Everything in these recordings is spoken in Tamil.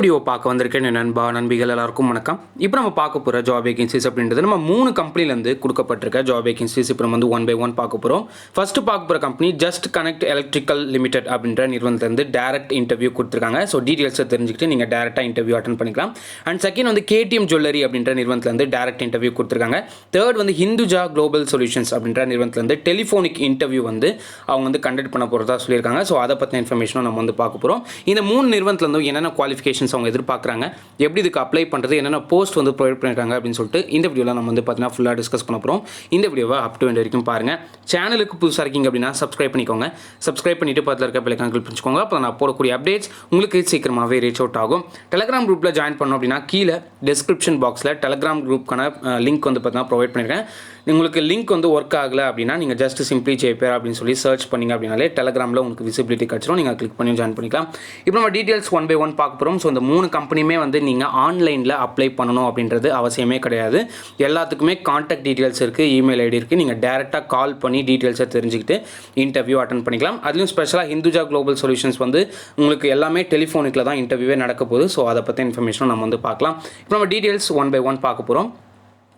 வீடியோ பார்க்க வந்திருக்கேன் நண்பா நண்பிகள் எல்லாருக்கும் வணக்கம். இப்போ நம்ம பார்க்க போகிற ஜாப் வேகன்சிஸ் அப்படின்றது நம்ம 3 கம்பெனிலேருந்து கொடுக்கப்பட்டிருக்க ஜாப் வேகன்சிஸ் இப்போ நம்ம வந்து 1 by 1 பார்க்க போகிறோம். ஃபஸ்ட்டு பார்க்க போகிற company just connect electrical limited அப்படின்ற நிறுவனத்துலேருந்து டேரக்ட் இன்டர்வியூ கொடுத்துருக்காங்க. ஸோ டீட்டெயில்ஸை தெரிஞ்சுக்கிட்டு நீங்கள் டேரெக்டாக இன்டர்வியூ அட்டன் பண்ணிக்கலாம். அண்ட் செகண்ட் வந்து கேடிஎம் ஜுவல்லரி அப்படின்ற நிறுவனத்துலேருந்து டேரக்ட் இன்டர்வியூ கொடுத்துருக்காங்க. தேர்ட் வந்து ஹிந்துஜா குளோபல் சொல்யூஷன்ஸ் அப்படின்ற நிறுவனத்துலேருந்து டெலிஃபோனிக் இன்டர்வியூ வந்து அவங்க வந்து கண்டக்ட் பண்ண போகிறதா சொல்லியிருக்காங்க. ஸோ அதை பற்றின இன்ஃபர்மேஷனும் நம்ம வந்து பார்க்க போகிறோம். இந்த 3 நிறுவனத்துலேருந்து என்னென்ன குவாலிஃபிகேஷன்ஸ் அவங்க எதிர்பார்க்குறாங்க, எப்படி இதுக்கு அப்ளை பண்ணுறது, என்னென்ன போஸ்ட் வந்து ப்ரொவைட் பண்ணியிருக்காங்க அப்படின்னு சொல்லிட்டு இந்த வீடியோவில் நம்ம வந்து பார்த்தீங்கன்னா ஃபுல்லாக டிஸ்கஸ் பண்ண போகிறோம். இந்த வீடியோவை அப் டு எண்ட் வரைக்கும் பாருங்கள். சேனலுக்கு புதுசாக இருக்கீங்க அப்படின்னா சப்ஸ்கிரைப் பண்ணிக்கோங்க. சப்ஸ்கிரைப் பண்ணிவிட்டு பக்கத்தில் இருக்க பெல் ஐகானை கிளிக் பண்ணிக்கோங்க. அப்போ நான் போடக்கூடிய அப்டேட்ஸ் உங்களுக்கு சீக்கிரமாகவே ரீச் அவுட் ஆகும். டெலிகிராம் குரூப்பில் ஜாயின் பண்ணோம் அப்படின்னா கீழே டிஸ்கிரிப்ஷன் பாக்ஸில் டெலிகிராம் குரூப்புக்கான லிங்க் வந்து பார்த்தீங்கன்னா ப்ரொவைட் பண்ணியிருக்கேன். உங்களுக்கு லிங்க் வந்து ஒர்க் ஆகலை அப்படின்னா நீங்கள் ஜஸ்ட் சிம்பிளி ஜேபேர் அப்படின்னு சொல்லி சர்ச் பண்ணிங்க அப்படின்னாலே டெலிகிராமில் உங்களுக்கு விசிபிலிட்டி கிடச்சிரும். நீங்கள் கிளிக் பண்ணி ஜாயின் பண்ணிக்கலாம். இப்போ நம்ம டீட்டெயில்ஸ் 1 by 1 பார்க்க போகிறோம். ஸோ இந்த 3 கம்பெனியுமே வந்து நீங்கள் ஆன்லைனில் அப்ளை பண்ணணும் அப்படின்றது அவசியமே கிடையாது. எல்லாத்துக்குமே கான்டாக்ட் டீட்டெயில்ஸ் இருக்குது, இமெயில் ஐடி இருக்குது. நீங்கள் டேரெக்டாக கால் பண்ணி டீட்டெயில்ஸை தெரிஞ்சுக்கிட்டு இன்டர்வியூ அட்டன் பண்ணிக்கலாம். அதுலேயும் ஸ்பெஷலாக ஹிந்துஜா குளோபல் சொல்யூஷன்ஸ் வந்து உங்களுக்கு எல்லாமே டெலிஃபோனிக்கில் தான் இன்டர்வியூவே நடக்க போகுது. ஸோ அதை பற்றி இன்ஃபர்மேஷனும் நம்ம வந்து பார்க்கலாம். இப்போ நம்ம டீட்டெயில்ஸ் 1 by 1 பார்க்க போகிறோம்.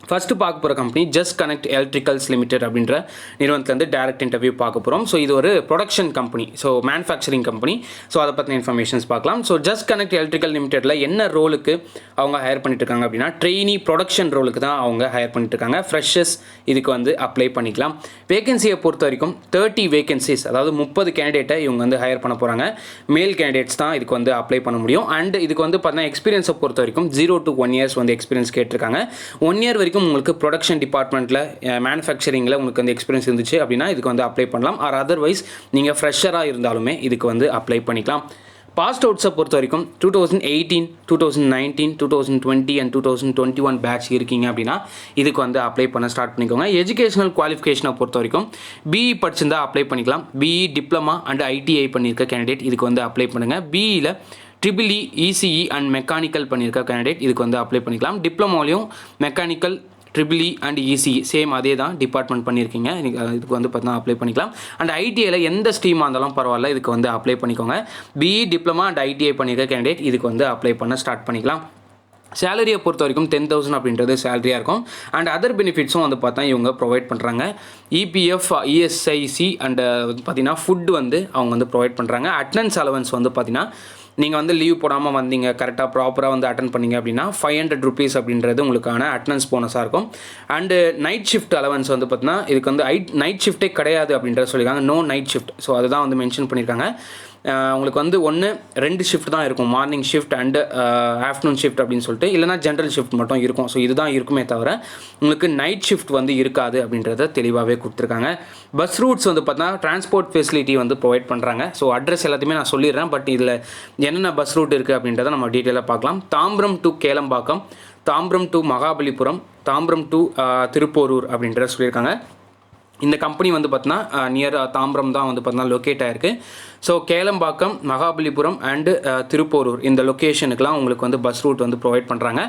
ஃபஸ்ட்டு பார்க்க போகிற company just connect electricals limited அப்படின்ற நிறுவனத்துலேருந்து டேரக்ட் இன்டர்வியூ பார்க்க போகிறோம். ஸோ இது ஒரு production company, so manufacturing company. So அதை பற்றின இன்ஃபர்மேஷன்ஸ் பார்க்கலாம். ஸோ ஜஸ்ட் கனெக்ட் எலக்ட்ரிக்கல் லிமிடெட்டில் என்ன ரோலுக்கு அவங்க ஹையர் பண்ணிட்டு இருக்காங்க அப்படின்னா ட்ரெயினி ப்ரொடக்ஷன் ரோலுக்கு தான் அவங்க ஹையர் பண்ணிட்டு இருக்காங்க. ஃப்ரெஷர்ஸ் இதுக்கு வந்து அப்ளை பண்ணிக்கலாம். வேகன்சியை பொறுத்த வரைக்கும் 30 வேகன்சிஸ், அதாவது 30 கேண்டிடேட்டை இவங்க வந்து ஹையர் பண்ண போகிறாங்க. மேல் கேண்டிடேட்ஸ் தான் இதுக்கு வந்து அப்ளை பண்ண முடியும். அண்ட் இதுக்கு வந்து பார்த்தீங்கன்னா எக்ஸ்பீரியன்ஸை பொறுத்த வரைக்கும் 0 to 1 years வந்து எக்ஸ்பீரியன்ஸ் கேட்டிருக்காங்க. 1 year வரைக்கும் உங்களுக்கு ப்ரொடக்ஷன் டிபார்ட்மெண்ட்டில் மேனுஃபேக்சரிங்கில் உங்களுக்கு வந்து எக்ஸ்பீரியன்ஸ் இருந்துச்சு அப்படின்னா இதுக்கு வந்து அப்ளை பண்ணலாம். ஆர் அதர்வைஸ் நீங்கள் ஃப்ரெஷராக இருந்தாலுமே இதுக்கு வந்து அப்ளை பண்ணிக்கலாம். பாஸ்ட் அவுட்ஸை பொறுத்த வரைக்கும் 2018, 2019, 2020 அண்ட் 2021 பேட்ச் இருக்கீங்க அப்படின்னா இதுக்கு வந்து அப்ளை பண்ண ஸ்டார்ட் பண்ணிக்கோங்க. எஜுகேஷனல் குவாலிஃபிகேஷனை பொறுத்த வரைக்கும் பிஇ படிச்சிருந்தா அப்ளை பண்ணிக்கலாம். பிஇ டிப்ளமா அண்ட் ஐடிஐ பண்ணியிருக்க கேண்டிடேட் இதுக்கு வந்து அப்ளை பண்ணுங்கள். பிஇயில் ட்ரிபிள்இ, இசிஇ அண்ட் மெக்கானிக்கல் பண்ணியிருக்க கேண்டிடேட் இதுக்கு வந்து அப்ளை பண்ணிக்கலாம். டிப்ளமோலையும் mechanical, triple E and ECE same அதே தான் டிபார்ட்மெண்ட் பண்ணியிருக்கீங்க, இதுக்கு வந்து பார்த்தீங்கன்னா அப்ளை பண்ணிக்கலாம். அண்ட் ஐடிஐயில் எந்த ஸ்ட்ரீமாக இருந்தாலும் பரவாயில்ல, இதுக்கு வந்து அப்ளை பண்ணிக்கோங்க. பிஇ, டிப்ளமா அண்ட் ஐடிஐ பண்ணியிருக்க கேண்டிடேட் இதுக்கு வந்து அப்ளை பண்ண ஸ்டார்ட் பண்ணிக்கலாம். சேலரியை பொறுத்த வரைக்கும் 10,000 அப்படின்றது சேலரியாக இருக்கும். அண்ட் அதர் பெனிஃபிட்ஸும் வந்து பார்த்தா இவங்க ப்ரொவைட் பண்ணுறாங்க. இபிஎஃப், இஎஸ்ஐசி அண்ட் பார்த்தீங்கன்னா ஃபுட் வந்து அவங்க வந்து ப்ரொவைட் பண்ணுறாங்க. அட்டெண்டன்ஸ் அலவன்ஸ் வந்து பார்த்தீங்கன்னா நீங்கள் வந்து லீவ் போடாமல் வந்தீங்க, கரெக்டாக ப்ராப்பராக வந்து அட்டன் பண்ணிங்க அப்படின்னா 500 rupees அப்படின்றது உங்களுக்கான அட்டெண்டன்ஸ் போனஸாக இருக்கும். அண்டு நைட் ஷிஃப்ட் அலவன்ஸ் வந்து பார்த்தீங்கன்னா இதுக்கு வந்து நைட் ஷிஃப்ட்டே கிடையாது அப்படின்றத சொல்லியிருக்காங்க. No night shift. ஸோ அதுதான் வந்து மென்ஷன் பண்ணியிருக்காங்க. உங்களுக்கு வந்து 2 ஷிஃப்ட் தான் இருக்கும், morning shift and afternoon shift அப்படின்னு சொல்லிட்டு, இல்லைனா ஜென்ரல் ஷிஃப்ட் மட்டும் இருக்கும். ஸோ இதுதான் இருக்குமே தவிர உங்களுக்கு நைட் ஷிஃப்ட் வந்து இருக்காது அப்படின்றத தெளிவாகவே கொடுத்துருக்காங்க. பஸ் ரூட்ஸ் வந்து பார்த்தீங்கன்னா டிரான்ஸ்போர்ட் ஃபெசிலிட்டி வந்து ப்ரொவைட் பண்ணுறாங்க. ஸோ அட்ரஸ் எல்லாத்தையுமே நான் சொல்லிடுறேன். பட் இதில் என்னென்ன பஸ் ரூட் இருக்குது அப்படின்றத நம்ம டீட்டெயிலாக பார்க்கலாம். Tambaram to Kelambakkam, Tambaram to Mahabalipuram, Tambaram to Thiruporur அப்படின்றத சொல்லியிருக்காங்க. இந்த கம்பெனி வந்து பார்த்தீங்கன்னா நியர் தாம்பரம் தான் வந்து பார்த்தீங்கன்னா லொக்கேட் ஆகிருக்கு. ஸோ கேளம்பாக்கம், மகாபலிபுரம் அண்டு திருப்போரூர் இந்த லொக்கேஷனுக்குலாம் உங்களுக்கு வந்து பஸ் ரூட் வந்து ப்ரொவைட் பண்ணுறாங்க.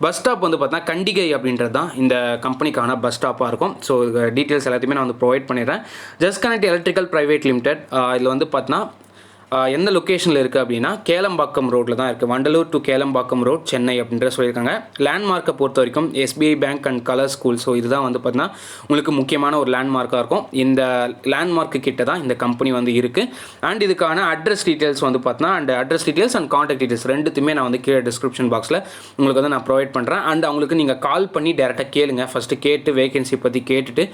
பஸ் ஸ்டாப் வந்து பார்த்தீங்கன்னா கண்டிகை அப்படின்றது தான் இந்த கம்பெனிக்கான பஸ் ஸ்டாப்பாக இருக்கும். ஸோ டீட்டெயில்ஸ் எல்லாத்தையுமே நான் வந்து ப்ரொவைட் பண்ணிடுறேன். Just connect electrical private limited இதில் வந்து பார்த்தீங்கன்னா எந்த லொக்கேஷனில் இருக்குது அப்படின்னா கேளம்பாக்கம் ரோட்டில் தான் இருக்குது. வண்டலூர் டு கேளம்பாக்கம் ரோட், சென்னை அப்படின்ற சொல்லியிருக்காங்க. லேண்ட்மார்க்கை பொறுத்த வரைக்கும் SBI bank and colour school. So இதுதான் வந்து பார்த்தீங்கன்னா உங்களுக்கு முக்கியமான ஒரு லேண்ட்மார்க்காக இருக்கும். இந்த லேண்ட்மார்க்கு கிட்ட தான் இந்த கம்பெனி வந்து இருக்குது. அண்ட் இதுக்கான அட்ரஸ் டீட்டெயில்ஸ் வந்து பார்த்தீங்கன்னா and address details and contact details ரெண்டுத்துமே நான் வந்து கீழே டிஸ்கிரிப்ஷன் பாக்ஸில் உங்களுக்கு வந்து நான் ப்ரொவைட் பண்ணுறேன். அண்ட் அவங்களுக்கு நீங்கள் கால் பண்ணி டேரெக்டாக கேளுங்க. ஃபஸ்ட்டு கேட்டு வேகன்சி பற்றி கேட்டுட்டு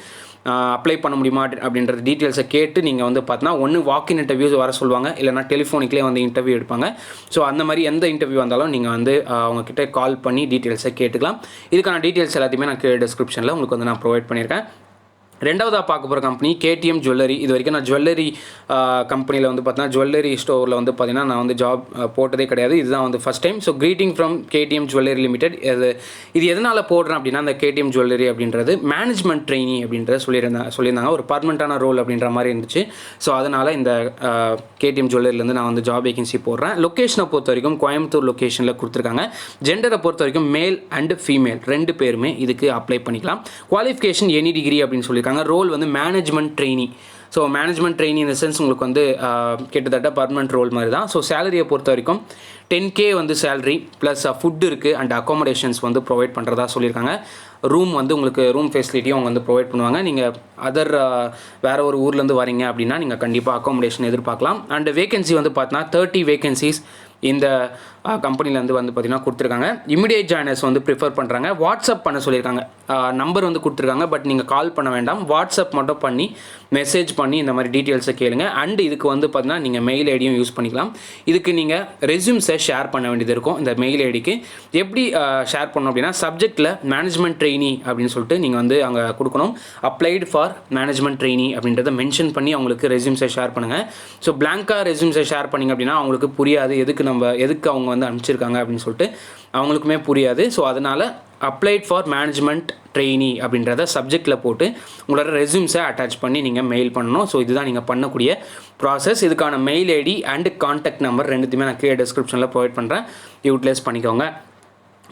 அப்ளை பண்ண முடியுமா அப்படின்ற டீட்டெயில்ஸை கேட்டு நீங்கள் வந்து பார்த்தீங்கன்னா ஒன்று வாக்கின் இன்டர்வியூஸ் வர சொல்லுவாங்க, இல்லைனா டெலிஃபோனிக்லேயே வந்து இன்டர்வியூ எடுப்பாங்க. ஸோ அந்த மாதிரி எந்த இன்டர்வியூ வந்தாலும் நீங்கள் வந்து அவங்கக்கிட்ட கால் பண்ணி டீட்டெயில்ஸை கேட்டுக்கலாம். இதுக்கான டீட்டெயில்ஸ் எல்லாத்தையுமே நான் டிஸ்கிரிப்ஷனில் உங்களுக்கு வந்து நான் ப்ரொவைட் பண்ணியிருக்கேன். ரெண்டாவதாக பார்க்க போகிற கம்பெனி கேடிஎம் ஜுவல்லரி. இது வரைக்கும் நான் ஜுவல்லரி கம்பெனியில் வந்து பார்த்தீங்கன்னா ஜுவல்லரி ஸ்டோரில் வந்து பார்த்தீங்கன்னா நான் வந்து ஜாப் போட்டதே கிடையாது. இதுதான் வந்து first time. So greeting from KTM jewellery limited. இது எதனால் போடுறேன் அப்படின்னா அந்த கேடிஎம் ஜுவல்லரி அப்படின்றது மேனேஜ்மெண்ட் ட்ரெயினி அப்படின்றத சொல்லியிருந்தாங்க. ஒரு பர்மனெண்ட்டான ரோல் அப்படின்ற மாதிரி இருந்துச்சு. ஸோ அதனால் இந்த கேடிஎம் ஜுவல்லரிலேருந்து நான் வந்து ஜாப் வேகன்சி போடுறேன். லொக்கேஷனை பொறுத்த வரைக்கும் கோயம்புத்தூர் லொக்கேஷனில் கொடுத்துருக்காங்க. ஜெண்டரை பொறுத்த வரைக்கும் மேல் அண்ட் ஃபீமேல் 2 பேருமே இதுக்கு அப்ளை பண்ணிக்கலாம். குவாலிஃபிகேஷன் எனி டிகிரி அப்படின்னு சொல்லியிருக்காங்க. ரோல் வந்து management trainee. So management trainee in the sense உங்களுக்கு வந்து கிட்டத்தட்ட பர்மனெண்ட் ரோல் மாதிரி தான். ஸோ சேலரியை பொறுத்த வரைக்கும் 10K வந்து சேலரி ப்ளஸ் ஃபுட் இருக்குது அண்ட் அக்காமடேஷன்ஸ் வந்து ப்ரொவைட் பண்ணுறதா சொல்லியிருக்காங்க. ரூம் வந்து உங்களுக்கு ரூம் ஃபெசிலிட்டியும் அவங்க வந்து ப்ரொவைட் பண்ணுவாங்க. நீங்கள் அதர் வேறு ஒரு ஊர்லேருந்து வரீங்க அப்படின்னா நீங்கள் கண்டிப்பாக அக்காமடேஷன் எதிர்பார்க்கலாம். அண்ட் வேகன்சி வந்து பார்த்தீங்கன்னா 30 வேகன்சிஸ் இந்த கம்பெனிலேருந்து வந்து பார்த்திங்கன்னா கொடுத்துருக்காங்க. இமிடியேட் ஜாயினர்ஸ் வந்து ப்ரிஃபர் பண்ணுறாங்க. வாட்ஸ்அப் பண்ண சொல்லியிருக்காங்க. நம்பர் வந்து கொடுத்துருக்காங்க, பட் நீங்கள் கால் பண்ண வேண்டாம், வாட்ஸ்அப் மட்டும் பண்ணி மெசேஜ் பண்ணி இந்த மாதிரி டீட்டெயில்ஸை கேளுங்க. அண்ட் இதுக்கு வந்து பார்த்தீங்கன்னா நீங்கள் மெயில் ஐடியும் யூஸ் பண்ணிக்கலாம். இதுக்கு நீங்கள் ரெஸ்யூம்ஸை ஷேர் பண்ண வேண்டியது இருக்கும். இந்த மெயில் ஐடிக்கு எப்படி ஷேர் பண்ணணும் அப்படின்னா சப்ஜெக்டில் மேனேஜ்மெண்ட் ட்ரெயினி அப்படின்னு சொல்லிட்டு நீங்கள் வந்து அங்கே கொடுக்கணும். அப்ளைடு ஃபார் மேனேஜ்மெண்ட் ட்ரெயினி அப்படின்றத மென்ஷன் பண்ணி அவங்களுக்கு ரெஸ்யூம்ஸை ஷேர் பண்ணுங்கள். ஸோ பிளாங்காக ரெஸ்யூம்ஸை ஷேர் பண்ணிங்க அப்படின்னா அவங்களுக்கு புரியாது எதுக்கு அவங்க வந்து அனுப்பிச்சிருக்காங்க அப்படின்னு சொல்லிட்டு அவங்களுக்குமே புரியாது. ஸோ அதனால் அப்ளைட் ஃபார் மேனேஜ்மெண்ட் ட்ரெயினி அப்படின்றத சப்ஜெக்டில் போட்டு உங்களோட ரெஸ்யூம்ஸை அட்டாச் பண்ணி நீங்கள் மெயில் பண்ணணும். ஸோ இதுதான் நீங்கள் பண்ணக்கூடிய ப்ராசஸ். இதுக்கான mail ID and contact number ரெண்டுத்தையுமே நான் கீழே டிஸ்கிரிப்ஷனில் ப்ரொவைட் பண்ணுறேன், யூட்டிலைஸ் பண்ணிக்கோங்க.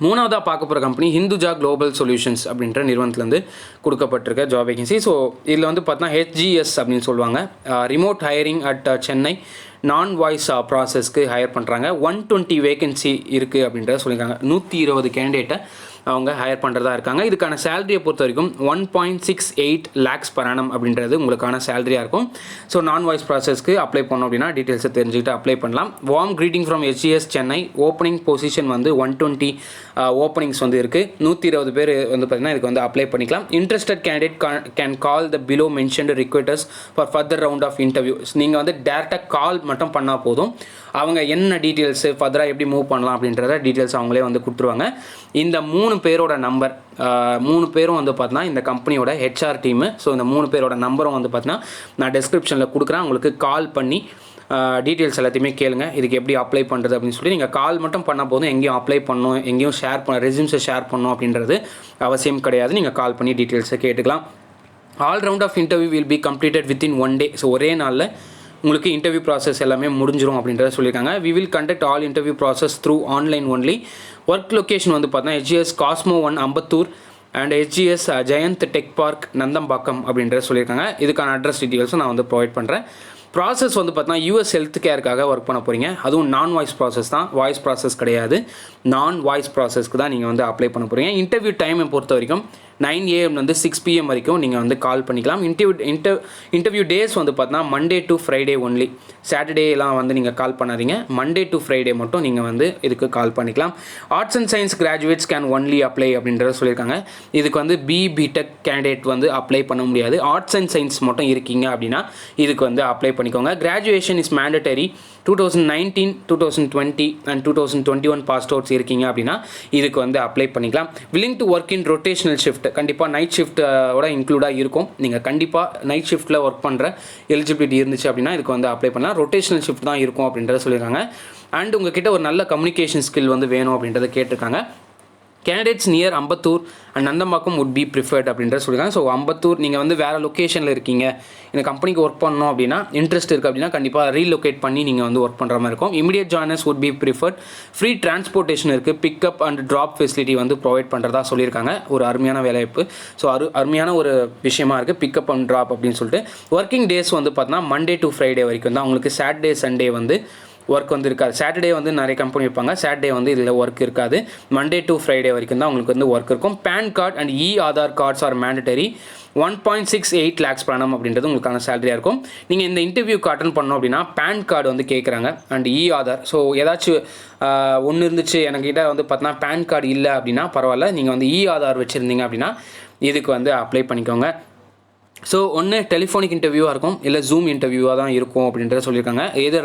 மூணாவதாக பார்க்க போகிற கம்பெனி ஹிந்துஜா குளோபல் சொல்யூஷன்ஸ் அப்படின்ற நிறுவனத்துலேருந்து கொடுக்கப்பட்டிருக்க ஜாப் வேகன்சி. ஸோ இதில் வந்து பார்த்தீங்கன்னா HGS அப்படின்னு சொல்லுவாங்க. ரிமோட் ஹையரிங் அட் சென்னை நான் வாய்ஸ் ப்ராசஸ்க்கு ஹையர் பண்ணுறாங்க. 120 வேகன்சி இருக்குது அப்படின்றத சொல்லியிருக்காங்க. 120 கேண்டிடேட்டை அவங்க ஹையர் பண்ணுறதா இருக்காங்க. இதுக்கான சேலரியை பொறுத்த வரைக்கும் 1.68 lakhs per annum அப்படின்றது உங்களுக்கான சேலரியாக இருக்கும். ஸோ நான் வாய்ஸ் ப்ராசஸ்க்கு அப்ளை பண்ணோம் அப்படின்னா டீட்டெயில்ஸை தெரிஞ்சுக்கிட்டு அப்ளை பண்ணலாம். Warm greeting from HGS Chennai. Opening position வந்து 120 ஓப்பனிங்ஸ் வந்து இருக்குது. 120 பேர் வந்து பார்த்திங்கன்னா இதுக்கு வந்து அப்ளை பண்ணிக்கலாம். Interested candidate can call the below mentioned requesters for further round of interviews. நீங்கள் வந்து டேரெக்டாக கால் மட்டும் பண்ணால் போதும். அவங்க என்ன டீட்டெயில்ஸு ஃபர்தராக எப்படி மூவ் பண்ணலாம் அப்படின்றத டீட்டெயில்ஸ் அவங்களே வந்து கொடுத்துருவாங்க. இந்த 3 பேரோட நம்பர் 3 பேரும் வந்து பார்த்தீங்கன்னா இந்த கம்பெனியோட HR டீமு. ஸோ இந்த 3 பேரோட நம்பரும் வந்து பார்த்தீங்கன்னா நான் டிஸ்கிரிப்ஷனில் கொடுக்குறேன். உங்களுக்கு கால் பண்ணி டீட்டெயில்ஸ் எல்லாத்தையுமே கேளுங்க. இதுக்கு எப்படி அப்ளை பண்ணுறது அப்படின்னு சொல்லி நீங்கள் கால் மட்டும் பண்ணால் போதும். எங்கேயும் அப்ளை பண்ணணும், எங்கேயும் ஷேர் பண்ண ரெஸ்யூம்ஸை ஷேர் பண்ணணும் அப்படின்றது அவசியம் கிடையாது. நீங்கள் கால் பண்ணி டீட்டெயில்ஸை கேட்டுக்கலாம். All round of interview will be completed within 1 day. So ஒரே நாளில் உங்களுக்கு இன்டர்வியூ ப்ராசஸ் எல்லாமே முடிஞ்சிடும் அப்படின்றத சொல்லியிருக்காங்க. We will conduct all interview process through online only. Work location வந்து பார்த்தீங்கன்னா HGS Cosmo 1 Ambattur and HGS Jayant tech park Nandambakkam அப்படின்றத சொல்லியிருக்காங்க. இதுக்கான அட்ரஸ் டீட்டெயில்ஸும் நான் வந்து ப்ரொவைட் பண்ணுறேன். ப்ராசஸ் வந்து பார்த்தீங்கன்னா US ஹெல்த் கேருக்காக ஒர்க் பண்ண போகிறீங்க. அதுவும் நான் வாய்ஸ் ப்ராசஸ் தான், வாய்ஸ் ப்ராசஸ் கிடையாது. நான் வாய்ஸ் ப்ராசஸ்க்கு தான் நீங்கள் வந்து அப்ளை பண்ண போகிறீங்க. இன்டர்வியூ டைமை பொறுத்த வரைக்கும் 9 AM வந்து 6 PM வரைக்கும் நீங்கள் வந்து கால் பண்ணிக்கலாம். இன்டர்வியூ டேஸ் வந்து பார்த்தீங்கன்னா மண்டே டு ஃப்ரைடே ஒன்லி. சாட்டர்டேலாம் வந்து நீங்கள் கால் பண்ணாதீங்க. மண்டே டு ஃப்ரைடே மட்டும் நீங்கள் வந்து இதுக்கு கால் பண்ணிக்கலாம். Arts and science graduates can only apply அப்படின்றத சொல்லியிருக்காங்க. இதுக்கு வந்து BTech கேண்டிடேட் வந்து அப்ளை பண்ண முடியாது. ஆர்ட்ஸ் அண்ட் சயின்ஸ் மட்டும் இருக்கீங்க அப்படின்னா இதுக்கு வந்து அப்ளை பண்ணிக்கோங்க. Graduation is mandatory. 2019, 2020 and 2021 passed outs இருக்கீங்க அப்படின்னா இதுக்கு வந்து அப்ளை பண்ணிக்கலாம். Willing to work in rotational shift. கண்டிப்பாக நைட் ஷிஃப்ட்டோட இன்க்ளூடாக இருக்கும். நீங்கள் கண்டிப்பாக நைட் ஷிஃப்ட்டில் ஒர்க் பண்ணுற எலிஜிபிலிட்டி இருந்துச்சு அப்படின்னா இதுக்கு வந்து அப்ளை பண்ணலாம். ரொட்டேஷனல் ஷிஃப்ட் தான் இருக்கும் அப்படின்றத சொல்லியிருக்காங்க. அண்ட் உங்ககிட்ட ஒரு நல்ல கம்யூனிகேஷன் ஸ்கில் வந்து வேணும் அப்படின்றத கேட்டிருக்காங்க. Candidates near Ambattur and Nandambakkam would be preferred அப்படின்ற சொல்லியிருக்காங்க. ஸோ அம்பத்தூர் நீங்கள் வந்து வேறு லொக்கேஷனில் இருக்கீங்க, இந்த கம்பெனிக்கு ஒர்க் பண்ணணும் அப்படின்னா இன்ட்ரெஸ்ட் இருக்குது அப்படின்னா கண்டிப்பாக ரீலொகேட் பண்ணி நீங்கள் வந்து ஒர்க் பண்ணுற மாதிரி இருக்கும். Immediate joiners would be preferred. Free transportation இருக்குது. பிக்கப் அண்ட் ட்ராப் ஃபெசிலிட்டி வந்து ப்ரொவைட் பண்ணுறதா சொல்லியிருக்காங்க. ஒரு அருமையான வேலைவாய்ப்பு. ஸோ அருமையான ஒரு விஷயமா இருக்குது பிக்கப் அண்ட் ட்ராப் அப்படின்னு சொல்லிட்டு. ஒர்க்கிங் டேஸ் வந்து பார்த்தீங்கன்னா மண்டே டு ஃப்ரைடே வரைக்கும் தான். உங்களுக்கு சாட்டர்டே சண்டே வந்து ஒர்க் வந்து இருக்காது. சாட்டர்டே வந்து நிறைய கம்பெனி வைப்பாங்க, சாட்டர்டே வந்து இதில் ஒர்க் இருக்காது. மண்டே டு ஃப்ரைடே வரைக்கும் தான் உங்களுக்கு வந்து ஒர்க் இருக்கும். PAN card and Aadhaar cards are mandatory. 1.68 lakhs per annum அப்படின்றது உங்களுக்கான சேலரியாக இருக்கும். நீங்கள் இந்த இன்டர்வியூக்கு அட்டன் பண்ணோம் அப்படின்னா பேன் கார்டு வந்து கேட்குறாங்க அண்ட் ஆதார். ஸோ ஏதாச்சும் ஒன்று இருந்துச்சு என்கிட்ட வந்து பார்த்தீங்கன்னா பேன் கார்டு இல்லை அப்படின்னா பரவாயில்ல, நீங்கள் வந்து ஆதார் வச்சுருந்தீங்க அப்படின்னா இதுக்கு வந்து அப்ளை பண்ணிக்கோங்க. ஸோ ஒன்று டெலிஃபோனிக் இன்டர்வியூவாக இருக்கும், இல்லை ஜூம் இன்டர்வியூவாக தான் இருக்கும் அப்படின்றத சொல்லியிருக்காங்க.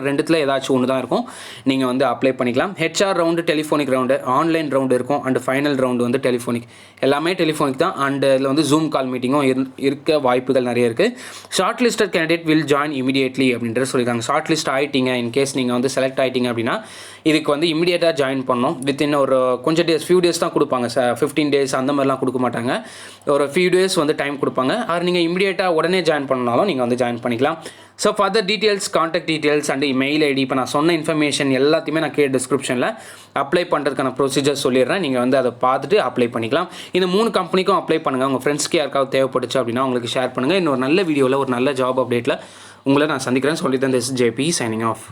ரெண்டுத்தில் ஏதாச்சும் ஒன்று தான் இருக்கும். நீங்கள் வந்து அப்ளை பண்ணிக்கலாம். HR round, telephonic round, online round இருக்கும் அண்ட் ஃபைனல் ரவுண்டு வந்து டெலிஃபோனிக். எல்லாமே டெலிஃபோனிக் தான். அண்ட் இதில் வந்து ஜூம் கால் மீட்டிங்கும் இருக்க வாய்ப்புகள் நிறைய இருக்குது. Short listed candidate will join immediately அப்படின்றத சொல்லியிருக்காங்க. ஷார்ட் லிஸ்ட் ஆகிட்டீங்க, இன்கேஸ் நீங்கள் வந்து செலக்ட் ஆகிட்டீங்க அப்படின்னா இதுக்கு வந்து இமீடியட்டாக ஜாயின் பண்ணணும். வித்தின் ஒரு கொஞ்சம் ஃபியூ டேஸ் தான் கொடுப்பாங்க. 15 days அந்த மாதிரிலாம் கொடுக்க மாட்டாங்க. ஒரு ஃபியூ டேஸ் வந்து டைம் கொடுப்பாங்க. அது நீங்கள் இமிடியேட்டாக உடனே ஜாயின் பண்ணாலும் நீங்கள் வந்து ஜாயின் பண்ணிக்கலாம். So further details, contact details and mail ID, இப்போ நான் சொன்ன இன்ஃபர்மேஷன் எல்லாத்தையுமே நான் டிஸ்கிரிப்ஷனில் அப்ளை பண்ணுறதுக்கான ப்ரொசீஜர் சொல்லிடுறேன். நீங்கள் வந்து அதை பார்த்துட்டு அப்ளை பண்ணிக்கலாம். இந்த 3 கம்பெனிக்கும் அப்ளை பண்ணுங்கள். உங்கள் ஃப்ரெண்ட்ஸ்க்கு யாருக்காவது தேவைப்பட்டுச்சு அப்படின்னா உங்களுக்கு ஷேர் பண்ணுங்கள். இன்னொரு நல்ல வீடியோவில் ஒரு நல்ல ஜாப் அப்டேட்டில் உங்களை நான் சந்திக்கிறேன். சொல்லி தான் திஸ் JP சைனிங் ஆஃப்.